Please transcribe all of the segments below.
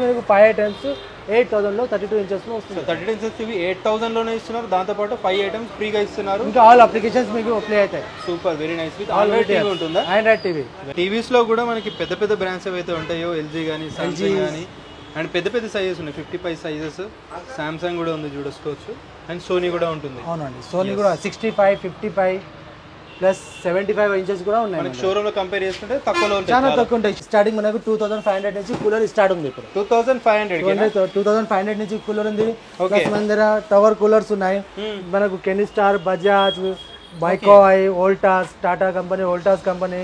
మీకు 5 ఐటమ్స్ 8000లో 32 ఇంచెస్లో వస్తుంది. 32 ఇంచెస్ ఇవి 8000లోనే ఇస్తున్నారు. దాంతోపాటు 5 ఐటమ్స్ ఫ్రీగా ఇస్తున్నారు. ఇంకా ఆల్ అప్లికేషన్స్ మీకు ప్లే అవుతాయి. Super, very nice. With Android TV ఉంటుందా? Android TV. టీవీస్ లో కూడా మనకి పెద్ద పెద్ద బ్రాండ్స్ ఏవైతే ఉంటాయో ఎల్జీ కానీ సామ్సంగ్ కానీ అండ్ పెద్ద పెద్ద సైజెస్ ఉన్నాయి. 55 సైజెస్ సామ్సంగ్ కూడా ఉంది చూసుకోవచ్చు. అండ్ సోనీ కూడా ఉంటుంది. అవునండి, సోనీ కూడా 65, 55 ప్లస్ 75 ఇంచెస్ కూడా ఉన్నాయి. మనకి షోరూమ్ లో కంపేర్ చేసుకుంటే తక్కువలో ఉంటాయి, చాలా తక్కువ ఉంటాయి. స్టార్టింగ్ మనకు 2500 నుంచి కూలర్ స్టార్ట్ ఉంది. ఇప్పుడు 2500 నుంచి కూలర్ ఉంది. ప్లస్ మన దగ్గర టవర్ కూలర్స్ ఉన్నాయి. మనకు కెనిస్టార్, బజాజ్, బైకాయ్, వోల్టాస్, టాటా కంపెనీ, వోల్టాస్ కంపెనీ,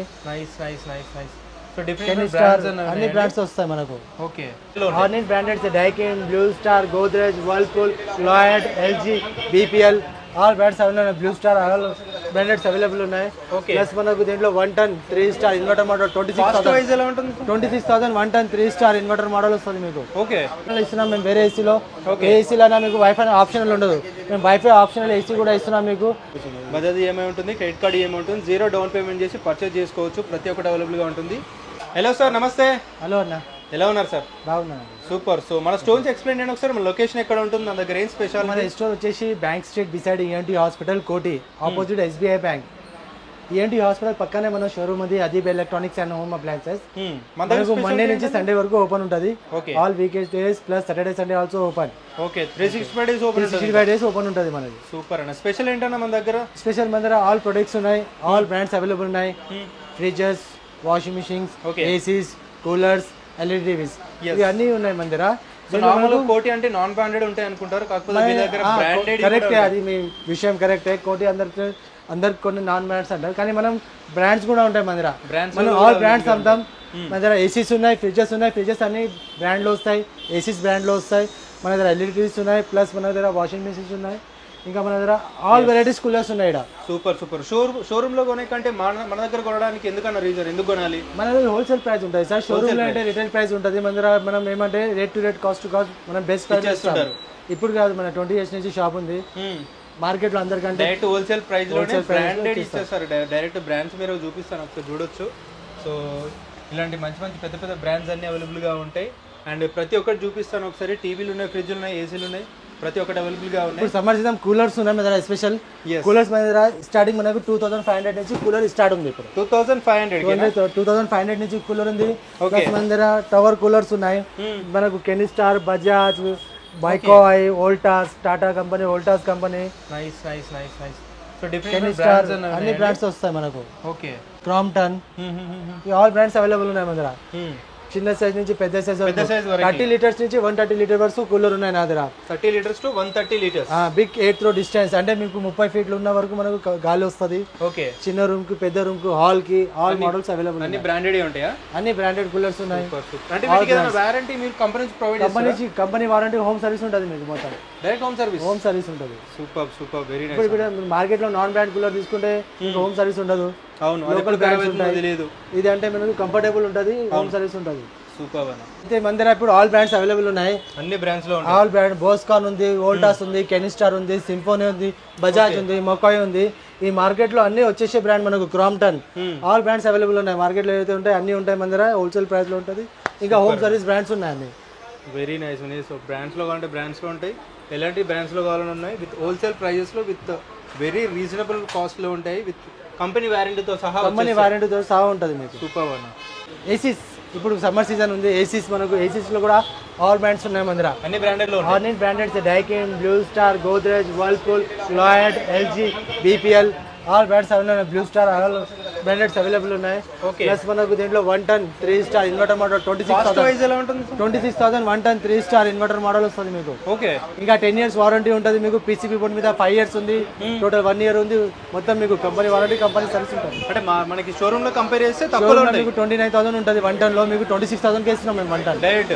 కెనిస్టార్ అన్ని బ్రాండ్స్ వస్తాయి మనకు. ఓకే, అన్ని బ్రాండెడ్స్ Daikin, blue star, Godrej, Whirlpool, Lloyd, LG, BPL all brands available. Blue star all బ్రాండెడ్స్ available ఉన్నాయి. ప్లస్ మనకు దీంట్లో 1 ton 3 star inverter model 26,000 1 ton 3 star inverter model వస్తుంది మీకు. ఓకే, ఇస్తున్నాం మేము వేరే ఏసీలో. ఏసీలో మీకు వైఫై ఆప్షనల్ ఉండదు, మేము వైఫై ఆప్షనల్ ఏసీ కూడా ఇస్తున్నాం మీకు. బజాజ్ ఈఎంఐ ఉంటుంది, క్రెడిట్ కార్డ్ ఈఎంఐ ఉంటుంది. 0 డౌన్ పేమెంట్ చేసి పర్చేజ్ చేసుకోవచ్చు. ప్రతి ఒక్కటి అవైలబుల్గా ఉంటుంది. హలో సార్, నమస్తే. హలో అన్న, ఎలా ఉన్నారు సార్? బాగున్నాను. సూపర్. సో మన స్టోర్ నుంచి ఎక్స్ప్లెయిన్ చేయండి ఒకసారి. మన లొకేషన్ ఎక్కడ ఉంటుంది, మన దగ్గర ఏం స్పెషల్? మన స్టోర్ వచ్చేసి bank street beside ENT hospital, Koti, opposite SBI bank. ENT hospital పక్కనే మన షోరూమ్ ఉంది, Adeeb electronics and home appliances. మనకు మండే నుంచి సండే వరకు ఓపెన్ ఉంటుంది. All weekend days plus Saturday Sunday also open. Okay, 365 days open. 365 days open ఉంటుంది మనది. Super అన్న. స్పెషల్ ఏంటన్నా మన దగ్గర? స్పెషల్ మన దగ్గర ఆల్ ప్రొడక్ట్స్ ఉన్నాయి, ఆల్ బ్రాండ్స్ అవైలబుల్ ఉన్నాయి. Fridges, washing machines, ACs, coolers, LED TVs ఇవి అన్నీ ఉన్నాయి మన దగ్గర. కోటి అంటే నాన్ బ్రాండెడ్ ఉంటాయి అనుకుంటారు, కాకపోతే మీ దగ్గర బ్రాండెడ్. కరెక్టే, అది మీ విషయం కరెక్టే. కోటి అందరికి కొన్ని నాన్ బ్రాండ్స్ అంటారు, కానీ మనం బ్రాండ్స్ కూడా ఉంటాయి మన దగ్గర. మనం ఆల్ బ్రాండ్స్ అమ్ముతాం. మన దగ్గర ఏసీస్ ఉన్నాయి, ఫ్రిడ్జెస్ ఉన్నాయి. ఫ్రిడ్జెస్ అన్ని బ్రాండ్లో వస్తాయి, ఏసీస్ బ్రాండ్లో వస్తాయి. మన దగ్గర ఎల్ఈడి టీవీస్ ఉన్నాయి, ప్లస్ మన దగ్గర వాషింగ్ మిషన్స్ ఉన్నాయి. ఇంకా మన దగ్గర ఆల్ వెరైటీస్ కూలర్స్ ఉన్నాయి. Super super. షోరూమ్ లో కొనే కంటే మన దగ్గర కొనడానికి ఎందుకన్నా రీజన్, ఎందుకు కొనాలి? మన దగ్గర హోల్సేల్ ప్రైస్ ఉంటుంది సార్. షోరూమ్ లో అంటే రిటైల్ ప్రైస్ ఉంటుంది. మన దగ్గర మనం ఏమంటే rate to rate, cost to cost మనం బెస్ట్ ప్రైస్ చేస్తుంటారు. ఇప్పుడు కాదు, మన 20 years నుంచి షాప్ ఉంది. మార్కెట్ లో అందరికంటే డైరెక్ట్ హోల్సేల్ ప్రైస్ లోనే బ్రాండెడ్ ఇస్తారు. డైరెక్ట్ బ్రాండ్స్ మీరు చూపిస్తాను ఒకసారి చూడొచ్చు. సో ఇలాంటి మంచి మంచి పెద్ద పెద్ద బ్రాండ్స్ అన్ని అవైలబుల్ గా ఉంటాయి. అండ్ ప్రతి ఒక్కటి చూపిస్తాను ఒకసారి. టీవీలు ఉన్నాయి, ఫ్రిడ్జ్లు ఉన్నాయి, ఏసీలు ఉన్నాయి, ప్రతి ఒక్కటి అవైలబుల్ గా ఉన్నాయి. ఇప్పుడు సమ్మర్ సీజన్ కూలర్స్ ఉన్నాయి మన దగ్గర. స్పెషల్ కూలర్స్ మన దగ్గర స్టార్టింగ్ మనకు 2500 నుంచి కూలర్ స్టార్ట్ ఉంది. ఇప్పుడు 2500 నుంచి కూలర్ ఉంది. మన దగ్గర టవర్ కూలర్స్ ఉన్నాయి. మనకు కెనిస్టార్, బజాజ్, బైకాయ్, వోల్టాస్, టాటా కంపెనీ, వోల్టాస్ కంపెనీ, కెనిస్టార్ అన్ని బ్రాండ్స్ వస్తాయి మనకు. Okay, Crompton, all brands available ఉన్నాయి మన దగ్గర. చిన్న సైజ్ నుంచి పెద్ద సైజ్ 30 లీటర్స్ నుంచి 130 లీటర్ వరకు కూలర్ ఉన్నాయి నా దగ్గర. 30 litres to 130 litres. Big 8 throw distance అంటే మీకు 30 ఫీట్లు ఉన్న వరకు మనకు గాలి వస్తుంది. ఓకే, చిన్న రూమ్ కి, పెద్ద రూమ్ కి, హాల్ కి ఆల్ మోడల్స్ అవైలబుల్. అన్ని బ్రాండెడ్ ఉంటాయా? అన్ని బ్రాండెడ్ కూలర్స్ ఉన్నాయి. అంటే వీటికి ఏదైనా వారంటీ మీరు కంపెనీ నుంచి ప్రొవైడ్ చేస్తారా? కంపెనీ వారంటీ, హోమ్ సర్వీస్ ఉంటుంది మీకు. మొత్తం డైరెక్ట్ హోమ్ సర్వీస్ ఉంటుంది. Super super, very nice. ఇప్పుడు మార్కెట్ లో నాన్ బ్రాండ్ కూలర్ తీసుకుంటే హోమ్ సర్వీస్ ఉండదు. అవును, లోకల్ బ్రాండ్స్ ఉంటాయి. ఇది అంటే మనకు కంఫర్టబుల్ ఉంటుంది, హోమ్ సర్వీస్ ఉంటుంది. సూపర్ అన్న. అయితే మన దగ్గర ఇప్పుడు ఆల్ బ్రాండ్స్ అవైలబుల్ ఉన్నాయి. అన్ని బ్రాండ్స్ లో ఆల్ బ్రాండ్ బోస్కాన్ ఉంది, వోల్టాస్ ఉంది, కెనిస్టార్ ఉంది, సింఫోనీ ఉంది, బజాజ్ ఉంది, మొకాయ్ ఉంది. ఈ మార్కెట్ లో అన్ని వచ్చేసే బ్రాండ్ మనకు క్రాంప్టన్. ఆల్ బ్రాండ్స్ అవైలబుల్ ఉన్నాయి. మార్కెట్ లో ఏదైతే ఉంటాయి అన్ని ఉంటాయి మన దగ్గర. హోల్సేల్ ప్రైస్ లో ఉంటుంది. ఇంకా హోమ్ సర్వీస్ బ్రాండ్స్ ఉన్నాయి అన్ని. Very nice. సో బ్రాండ్స్ లో కావాలంటే బ్రాండ్స్ లో ఉంటాయి, ఎలాంటి బ్రాండ్స్ లో కావాలని ఉన్నాయి. విత్ హోల్సేల్ ప్రైజెస్ లో, విత్ వెరీ రీజనబుల్ కాస్ట్ లో ఉంటాయి. విత్ కంపెనీ వారంటీతో సహా ఉంటుంది మీకు. సూపర్ అన్న. ఏసీస్ ఇప్పుడు సమ్మర్ సీజన్ ఉంది. ఏసీస్ మనకు ఏసీస్ లో కూడా ఆల్ బ్రాండ్స్ ఉన్నాయి మన దగ్గర. అన్ని బ్రాండెడ్ లో అన్ని బ్రాండెడ్స్ Daikin, blue star, Godrej, Whirlpool, Lloyd, LG, BPL all brands available. Blue star all బ్రాండెడ్స్ available ఉన్నాయి. ప్లస్ మనకు దీంట్లో 1 ton 3 star inverter model 26,000 1 ton 3 star inverter model వస్తుంది మీకు. ఓకే, ఇంకా 10 years వారంటీ ఉంటుంది మీకు. పీసీబీ బోర్డ్ మీద 5 years ఉంది. టోటల్ 1 year ఉంది. మొత్తం మీకు కంపెనీ వారంటీ, కంపెనీ సర్వీస్ ఉంటుంది. అంటే మనకి షోరూమ్ లో కంపేర్ చేస్తే తక్కువలో మీకు 29,000 ఉంటుంది 1 ton లో. మీకు 26,000 కి ఇస్తున్నాం మేము 1 ton. డైరెక్ట్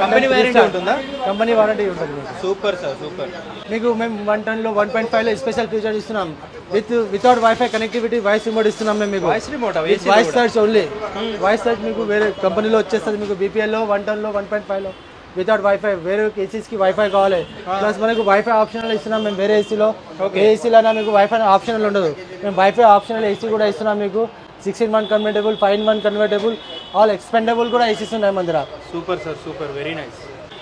కంపెనీ వారంటీ ఉంటుందా? కంపెనీ వారంటీ ఉంటుంది మీకు. Super sir, super. మీకు మేము 1 ton లో 1.5 లో స్పెషల్ ఫీచర్ ఇస్తున్నాం. Without wifi connectivity voice remote ఇస్తున్నాం మేము మీకు. Voice search only. Voice search మీకు వేరే కంపెనీలో వచ్చేస్తుంది మీకు. బీపీఎల్ లో 1 ton లో 1.5 లో వితౌట్ వైఫై. వేరే ఏసీస్ కి వైఫై కావాలి. ప్లస్ మనకు వైఫై ఆప్షనల్ ఇస్తున్నాం మేము వేరే ఏసీలో. ఏసీలో మీకు వైఫై ఆప్షనల్ ఉండదు, మేము వైఫై ఆప్షనల్ ఏసీ కూడా ఇస్తున్నాం మీకు. 6-in-1 convertible, 5-in-1 convertible, all expendable కూడా ఏసీస్ ఉన్నాయి మన దగ్గర. Super sir, super, very nice.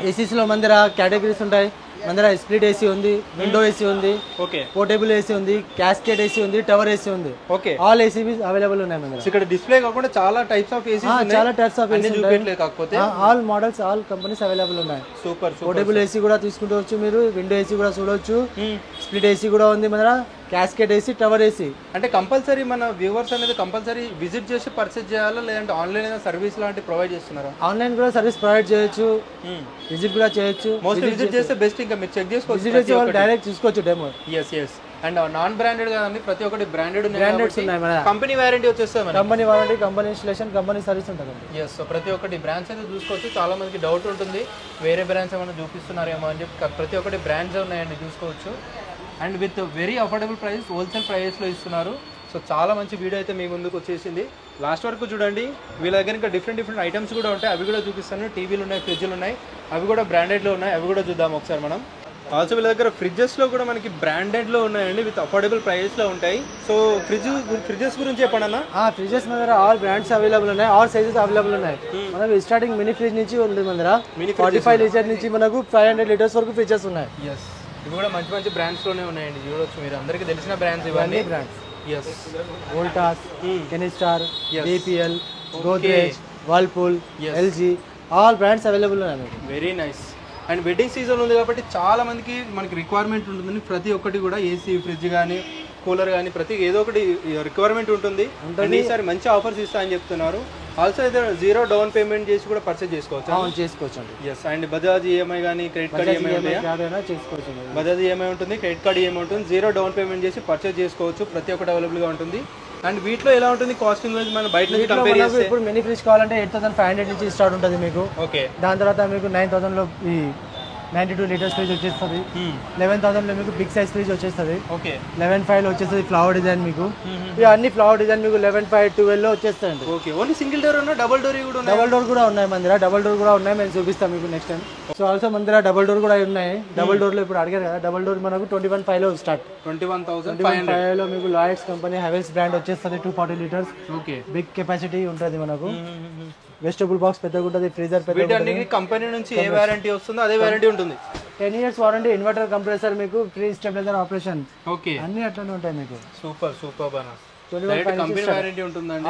ఏసీస్లో మన దగ్గర కేటగిరీస్ ఉంటాయి. మన దగ్గర స్ప్లిట్ ఏసీ ఉంది, విండో ఏసీ ఉంది, ఓకే, పోర్టబుల్ ఏసీ ఉంది, క్యాస్కేడ్ ఏసీ ఉంది, టవర్ ఏసీ ఉంది. ఓకే, ఆల్ ఏసీ అవైలబుల్ ఉన్నాయి మన దగ్గర. ఇక్కడ డిస్ప్లే కాకుండా చాలా టైప్స్ ఆఫ్ ఏసీ ఉన్నాయి. చాలా టైప్స్ ఆఫ్ ఏసీ చూపెట్టలేదు కాకపోతే all models all companies available ఉన్నాయి. సూపర్. పోర్టబుల్ ఏసీ కూడా తీసుకుంటవచ్చు మీరు, విండో ఏసీ కూడా చూడవచ్చు, స్ప్లిట్ ఏసీ కూడా ఉంది మన దగ్గర, క్యాస్కేడ్ ఏసీ, టవర్ ఏసీ. అంటే కంపల్సరీ మన వ్యూవర్స్ అనేది కంపల్సరీ విజిట్ చేసి పర్చేజ్ చేయాలా, లేదంటే ఆన్లైన్ ఏదైనా సర్వీస్ లాంటి ప్రొవైడ్ చేస్తున్నారా? ఆన్లైన్ కూడా సర్వీస్ ప్రొవైడ్ చేయొచ్చు, విజిట్ కూడా చేయొచ్చు. మోస్ట్ విజిట్ చేస్తే బెస్ట్, ఇంకా మీరు చెక్ చేసుకోవచ్చు, డైరెక్ట్ చూసుకోవచ్చు demo. Yes. And non branded కదండి, ప్రతి ఒక్కటి బ్రాండెడ్ బ్రాండెడ్స్ ఉన్నాయి మన. కంపెనీ వారంటీ వచ్చేస్తుంది మన. Company warranty, company installation, company service ఉంటుంది. ఎస్. సో ప్రతి ఒక్కటి బ్రాండ్స్ అయితే చూసుకోవచ్చు. చాలా మందికి డౌట్ ఉంటుంది వేరే బ్రాండ్స్ ఏమైనా చూపిస్తున్నారేమో అని చెప్పి. ప్రతి ఒక్కటి బ్రాండ్స్ ఉన్నాయండి, చూసుకోవచ్చు. And with very affordable price, wholesale ప్రైస్లో ఇస్తున్నారు. సో చాలా మంచి వీడియో అయితే మీ ముందుకు వచ్చేసింది. లాస్ట్ వరకు చూడండి. వీళ్ళ దగ్గర ఇంకా డిఫరెంట్ ఐటమ్స్ కూడా ఉంటాయి, అవి కూడా చూపిస్తాను. టీవీలు ఉన్నాయి, ఫ్రిడ్జ్లు ఉన్నాయి, అవి కూడా బ్రాండెడ్లో ఉన్నాయి, అవి కూడా చూద్దాం ఒకసారి మనం. ఆల్సో వీళ్ళ దగ్గర ఫ్రిడ్జెస్లో కూడా మనకి బ్రాండెడ్లో ఉన్నాయండి, విత్ అఫోర్డబుల్ ప్రైస్లో ఉంటాయి. సో ఫ్రిడ్జెస్ గురించి చెప్పండి అన్న. ఫ్రిడ్జెస్ మన దగ్గర ఆల్ బ్రాండ్స్ అవైలబుల్ ఉన్నాయి, ఆల్ సైజెస్ అవైలబుల్ ఉన్నాయి. మనకు స్టార్టింగ్ మినీ ఫ్రిడ్జ్ నుంచి ఉంది మన దగ్గర. 45 లీటర్ నుంచి మనకు 500 లీటర్స్ వరకు ఫ్రిడ్జెస్ ఉన్నాయి. ఎస్. ఇవి కూడా మంచి మంచి బ్రాండ్స్లోనే ఉన్నాయండి, చూడొచ్చు మీరు. అందరికీ తెలిసిన బ్రాండ్స్ ఇవన్నీ brands. Yes. Voltas, Kenstar, BPL, Godrej, Whirlpool, LG, all brands available ఉన్నాయి. Very nice. And wedding season ఉంది కాబట్టి చాలా మందికి మనకి రిక్వైర్మెంట్ ఉంటుంది. ప్రతి ఒక్కటి కూడా ఏసీ, ఫ్రిడ్జ్ కానీ, కూలర్ కానీ, ప్రతి ఏదో ఒకటి రిక్వైర్మెంట్ ఉంటుంది. ఈసారి మంచి ఆఫర్స్ ఇస్తా అని చెప్తున్నారు. ఆల్సో అయితే 0 డౌన్ పేమెంట్ చేసి కూడా పర్చేజ్ చేసుకోవచ్చు అండి. ఎస్. అండ్ బజాజ్ ఈఎంఐ కానీ, క్రెడిట్ కార్డ్ ఈఎంఐ చేసుకోవచ్చు. బజాజ్ ఈఎంఐ ఉంటుంది, క్రెడిట్ కార్డ్ ఈఎంఐ ఉంటుంది. 0 డౌన్ పేమెంట్ చేసి పర్చేజ్ చేసుకోవచ్చు. ప్రతి ఒక్కటి అవైలబుల్గా ఉంటుంది. అండ్ వీటిలో ఎలా ఉంటుంది కాస్టింగ్ వైజ్ మనం బయట నుంచి కంపేర్ చేస్తే? ఇప్పుడు మినీ ఫ్రిడ్జ్ కావాలంటే 8500 నుంచి స్టార్ట్ ఉంటుంది మీకు. ఓకే. దాని తర్వాత మీకు 9000లో ఈ 92 లీటర్స్ ఫ్రిడ్జ్ వచ్చేస్తుంది. 11,000లో మీకు బిగ్ సైజ్ ఫ్రిడ్జ్ వచ్చేస్తుంది. ఓకే. 11.5లో వచ్చేస్తుంది ఫ్లవర్ డిజైన్ మీకు. ఇవి అన్ని ఫ్లవర్ డిజైన్ మీకు 11.5, 12లో వచ్చేస్తాయండి. ఓకే. ఓన్లీ సింగిల్ డోర్ ఉన్నా, డబుల్ డోర్ కూడా ఉన్నాయి? డబుల్ డోర్ కూడా ఉన్నాయి మన దగ్గర. డబుల్ డోర్ కూడా ఉన్నాయి, మేము చూపిస్తాం మీకు నెక్స్ట్ టైం. సో ఆల్సో మన దగ్గర డబుల్ డోర్ కూడా ఉన్నాయి. డబుల్ డోర్లో ఇప్పుడు అడిగారు కదా, డబుల్ డోర్ మనకు 21.5లో స్టార్ట్. 21,500లో మీకు లాయిడ్స్ కంపెనీ హెవెల్స్ బ్రాండ్ వచ్చేస్తుంది. 240 లీటర్స్. ఓకే. బిగ్ కెపాసిటీ ఉంటుంది మనకు. వెజిటబుల్ బాక్స్ పెద్దగా ఉంటుంది, ఫ్రీజర్ పెద్దగా ఉంటుంది. కంపెనీ నుంచి ఏ వారంటీ వస్తుందో అదే వారంటీ ఉంటుంది. 10 years వారంటీ, ఇన్వర్టర్, కంప్రెసర్, మీకు ఫ్రీ స్టెబిలైజర్ ఆపరేషన్, ఓకే, అన్ని అట్లనే ఉంటాయి మీకు. సూపర్ బాగా. కంపెనీ వారంటీ ఉంటుందండి,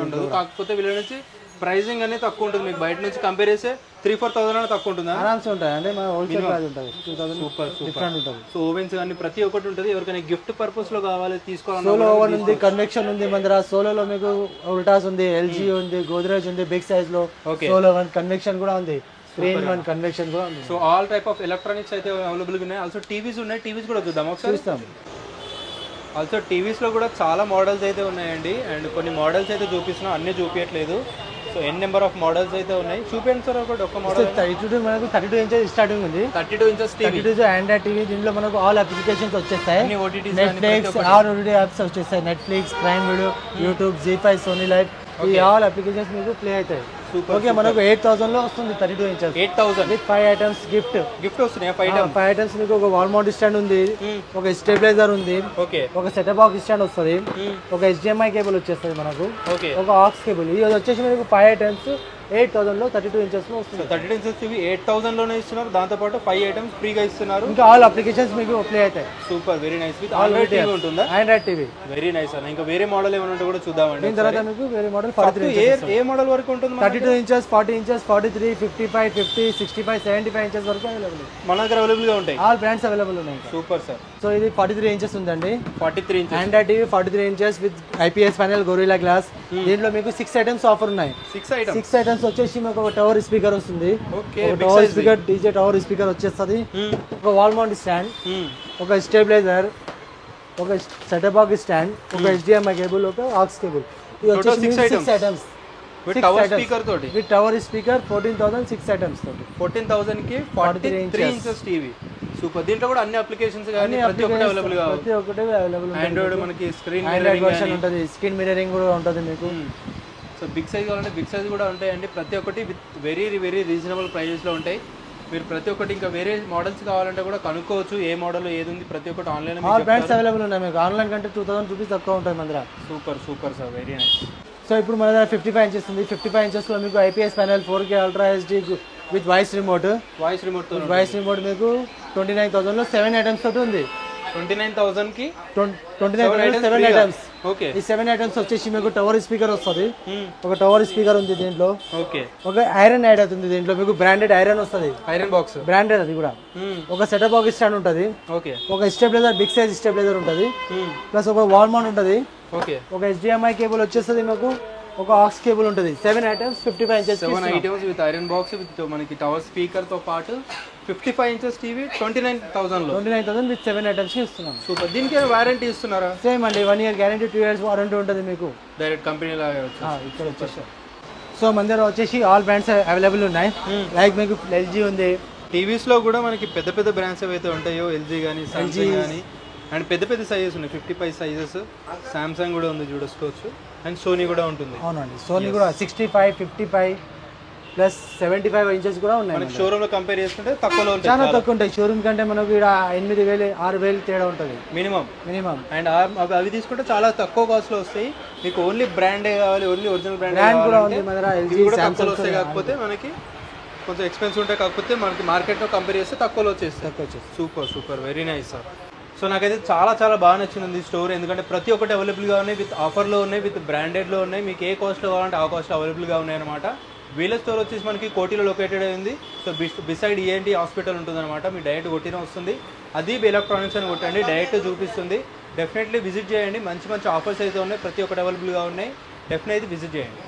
ఉండదు. కాకపోతే వీళ్ళ నుంచి ప్రైసింగ్ అనేది తక్కువ ఉంటుంది. మీకు బయట నుంచి కంపేర్ చేస్తే 3-4,000 తక్కువ ఉంటుంది. ఆరామ్స్ ఉంటాయి అంటే మన హోల్సేల్ ప్రైస్ ఉంటుంది. 2000 సూపర్ డిఫరెంట్ ఉంటుంది. సో ఓవెన్స్ కానీ ప్రతి ఒక్కటి ఉంటుంది. ఎవరికైనా గిఫ్ట్ పర్పస్ లో కావాలి తీసుకోవాలన్నా సోలో ఓవెన్ ఉంది, కన్వెక్షన్ ఉంది మన దగ్గర. సోలోలో మీకు వోల్టాస్ ఉంది, ఎల్జీ ఉంది, గోద్రేజ్ ఉంది బిగ్ సైజ్ లో. సోలో ఓవెన్ కన్వెక్షన్ కూడా ఉంది, స్క్రీన్ వన్ కన్వెక్షన్ కూడా ఉంది. So all type of electronics అయితే అవైలబుల్ గా ఉన్నాయి. ఆల్సో టీవీస్ ఉన్నాయి, టీవీస్ కూడా చూద్దాం ఒకసారి. చూస్తాం. ఆల్సో టీవీస్ లో కూడా చాలా మోడల్స్ అయితే ఉన్నాయండి. అండ్ కొన్ని మోడల్స్ అయితే చూపిస్తున్నాం, అన్నీ చూపించట్లేదు. So n number of models అయితే ఉన్నాయి. చూపించండి సార్ ఒకటి. ఒక మోడల్ 32 మనకు 32 ఇంచెస్ స్టార్టింగ్ ఉంది. 32 ఇంచెస్ టీవీ, 32 ఆండ్రాయిడ్ టీవీ. దీంట్లో మనకు ఆల్ అప్లికేషన్స్ వచ్చేస్తాయి. నెట్ఫ్లిక్స్, ఆల్ ఓటీటీ యాప్స్ వచ్చేస్తాయి. Netflix, prime video, YouTube, Zee five, Sony live, ఈ ఆల్ అప్లికేషన్స్ మీకు ప్లే అవుతాయి. ఓకే. మనకు 8,000లో వస్తుంది 32 ఇంచెస్. 8,000 విత్ 5 ఐటమ్స్ గిఫ్ట్ వస్తున్నాయి. 5 ఐటమ్స్ మీకు ఒక వాల్ మౌంట్ స్టాండ్ ఉంది, ఒక స్టెబిలైజర్ ఉంది, ఓకే, ఒక సెటప్ బాక్స్ స్టాండ్ వస్తుంది, ఒక HDMI కేబుల్ వచ్చేస్తుంది మనకు, ఒక ఆక్స్ కేబుల్. ఇది వచ్చేసి మీకు 5 ఐటమ్స్ 8,000లో 32 ఇంచెస్ లో వస్తుంది. 32 ఇంచెస్ ఇవి 8,000 లోనే ఇస్తున్నారు. దాంతో పాటు 5 ఐటమ్స్ ఫ్రీగా ఇస్తున్నారు. ఇంకా ఆల్ అప్లికేషన్స్ మీకు ప్లే అవుతాయి. Super, very nice. With Android TV ఉంటుందా? Android TV. వెరీ నైస్ అన్న. ఇంకా వేరే మోడల్ ఏమైనా ఉంటే కూడా చూద్దామండి. దీని తర్వాత మీకు వేరే మోడల్ 43 ఏ మోడల్ వరకు ఉంటుంది? 32 ఇంచెస్, 40 ఇంచెస్, 43, 55, 50, 65, 75 ఇంచెస్ వరకు అవైలబుల్. మన దగ్గర అవైలబుల్ గా ఉంటాయి. ఆల్ బ్రాండ్స్ అవైలబుల్ ఉన్నాయి. Super sir. సో ఇది 43 ఇంచెస్ ఉందండి. 43 inches android TV 43 inches with IPS panel, gorilla glass. దీంట్లో మీకు 6 ఐటమ్స్ ఆఫర్ ఉన్నాయి. 6 ఐటమ్స్ వచ్చేసి మీకు ఒక టవర్ స్పీకర్ వస్తుంది, tower speaker, DJ tower speaker వచ్చేస్తుంది, ఒక వాల్ మౌంట్ స్టాండ్, ఒక స్టెబిలైజర్, ఒక సెటప్ బాక్స్ స్టాండ్, ఒక HDMI కేబుల్, ఒక ఆక్స్ కేబుల్. ఇది వచ్చేసి 6 ఐటమ్స్ విత్ టవర్ స్పీకర్ తోటి. విత్ టవర్ స్పీకర్ 14,000 6 ఐటమ్స్ తోటి. 14,000 కి 43 ఇంచెస్ టీవీ. సూపర్. దీంట్లో కూడా అన్ని అప్లికేషన్స్ కానీ ప్రతి ఒక్కటి అవైలబుల్ గా ప్రతి ఒక్కటి అవైలబుల్. ఆండ్రాయిడ్ మనకి స్క్రీన్ మిర్రరింగ్ వర్షన్ ఉంటుంది, స్క్రీన్ మిర్రరింగ్ కూడా ఉంటుంది మీకు. సో బిగ్ సైజ్ కావాలంటే బిగ్ సైజ్ కూడా ఉంటాయండి. ప్రతి ఒక్కటి విత్ వెరీ రీజనబుల్ ప్రైజెస్లో ఉంటాయి. మీరు ప్రతి ఒక్కటి ఇంకా వేరే మోడల్స్ కావాలంటే కూడా కనుక్కోవచ్చు. ఏ మోడల్ ఏది ఉంది ప్రతి ఒక్కటి ఆన్లైన్ ఆల్ బ్రాండ్స్ అవైలబుల్ ఉన్నాయి మీకు. ఆన్లైన్ కంటే 2,000 రూపీస్ తక్కువ ఉంటాయి మన దగ్గర. Super sir, very nice. So ఇప్పుడు మన దగ్గర 55 ఇంచెస్ ఉంది. 55 ఇంచెస్లో మీకు IPS panel 4K ultra HD with voice remote మీకు 29,000లో 7 ఐటమ్స్ తోటి ఉంది. 29,000కి 29,000 7 ఐటమ్స్. ఓకే. ఈ 7 ఐటమ్స్ వచ్చేసి మీకు టవర్ స్పీకర్ వస్తుంది. ఒక టవర్ స్పీకర్ ఉంది దీంట్లో. ఓకే. ఒక ఐరన్ యాడ్ అవుతుంది దీంట్లో, మీకు బ్రాండెడ్ ఐరన్ వస్తుంది. ఐరన్ బాక్స్ బ్రాండెడ్ అది కూడా. ఒక సెటప్ బాక్స్ స్టాండ్ ఉంటుంది. ఓకే. ఒక స్టెబిలైజర్ బిగ్ సైజ్ స్టెబిలైజర్ ఉంటుంది. ప్లస్ ఒక వాల్ మౌంట్ ఉంటుంది. ఓకే. ఒక HDMI కేబుల్ వచ్చేస్తుంది మీకు. ఒక ఆక్స్ కేబుల్ ఉంటుంది. 7 items 55 inches. 7 items with iron box with మనకి టవర్ స్పీకర్ తో పాటు 55 ఇంచెస్ టీవీ 29,000 విత్ 7 ఐటమ్స్ ఇస్తున్నాం. సూపర్. దీనికి వారంటీ ఇస్తున్నారా? సేమ్ అండి, 1 ఇయర్ గ్యారంటీ, 2 ఇయర్స్ వారంటీ ఉంటుంది మీకు. డైరెక్ట్ కంపెనీ లాగా ఇక్కడ వచ్చేసి. సో మన దగ్గర వచ్చేసి ఆల్ బ్రాండ్స్ అవైలబుల్ ఉన్నాయి. లైక్ మీకు LG ఉంది. టీవీస్ లో కూడా మనకి పెద్ద పెద్ద బ్రాండ్స్ ఏవైతే ఉంటాయో LG కానీ సామ్సంగ్ కానీ అండ్ పెద్ద పెద్ద సైజెస్ ఉన్నాయి. 55 సైజెస్. సామ్సంగ్ కూడా ఉంది చూసుకోవచ్చు. అండ్ సోనీ కూడా ఉంటుంది. అవునండి, సోనీ కూడా 65, 55 ప్లస్ 75 ఇంచెస్ కూడా ఉన్నాయి. మనకి షోరూమ్ లో కంపేర్ చేసుకుంటే తక్కువలో ఉంటాయి, చాలా తక్కువ ఉంటాయి. షోరూమ్ కంటే మనకు ఇక్కడ 8,000 6,000 తేడా ఉంటుంది మినిమం. అండ్ అవి తీసుకుంటే చాలా తక్కువ కాస్ట్ లో వస్తాయి. మీకు ఓన్లీ బ్రాండే కావాలి, ఓన్లీ ఒరిజినల్ బ్రాండ్ కూడా ఉంది మన దగ్గర. LG తక్కువలో వస్తాయి. కాకపోతే మనకి కొంచెం ఎక్స్పెన్సివ్ ఉంటాయి. కాకపోతే మనకి మార్కెట్ లో కంపేర్ చేస్తే తక్కువలో వచ్చేస్తాయి. Super very nice sir. So నాకైతే చాలా బాగా నచ్చింది స్టోర్. ఎందుకంటే ప్రతి ఒక్కటి అవైలబుల్గా ఉన్నాయి, విత్ ఆఫర్లో ఉన్నాయి, విత్ బ్రాండెడ్లో ఉన్నాయి. మీకు ఏ కాస్ట్లో కావాలంటే ఆ కాస్ట్లో అవైలబుల్గా ఉన్నాయి అనమాట. వీళ్ళ స్టోర్ వచ్చేసి మనకి కోటిలో లొకేటెడ్ అయింది. సో బిసైడ్ ENT హాస్పిటల్ ఉంటుంది అనమాట. మీ డైరెక్ట్ కొట్టిన వస్తుంది. అదీబ్ ఎలక్ట్రానిక్స్ అని కొట్టండి, డైరెక్ట్ చూపిస్తుంది. డెఫినెట్లీ విజిట్ చేయండి. మంచి ఆఫర్స్ అయితే ఉన్నాయి, ప్రతి ఒక్కటి అవైలబుల్గా ఉన్నాయి. డెఫినెట్లీ విజిట్ చేయండి.